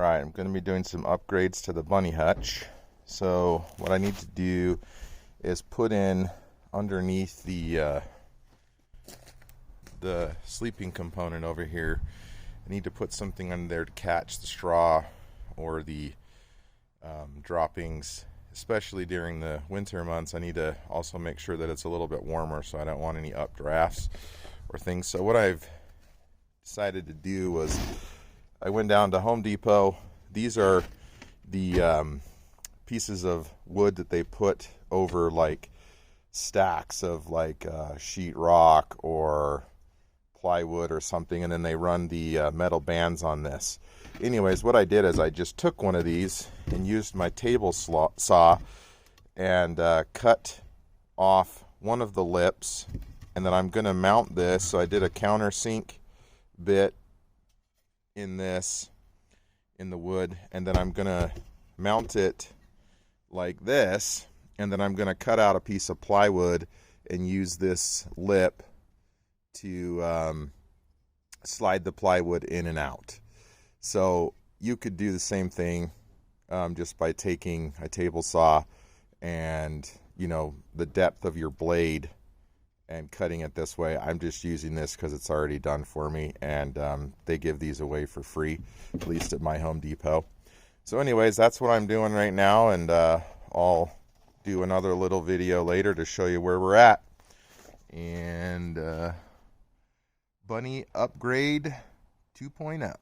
Alright, I'm going to be doing some upgrades to the bunny hutch. So what I need to do is put in underneath the sleeping component over here. I need to put something under there to catch the straw or the droppings, especially during the winter months. I need to also make sure that it's a little bit warmer, so I don't want any updrafts or things. So what I've decided to do was I went down to Home Depot. These are the pieces of wood that they put over like stacks of like sheet rock or plywood or something, and then they run the metal bands on this. Anyways, what I did is I just took one of these and used my table saw and cut off one of the lips, and then I'm going to mount this. So I did a countersink bit in this, in the wood, and then I'm going to mount it like this, and then I'm going to cut out a piece of plywood and use this lip to slide the plywood in and out. So you could do the same thing just by taking a table saw and, you know, the depth of your blade and cutting it this way. I'm just using this because it's already done for me, and they give these away for free, at least at my Home Depot. So anyways, that's what I'm doing right now, and I'll do another little video later to show you where we're at. And bunny upgrade 2.0.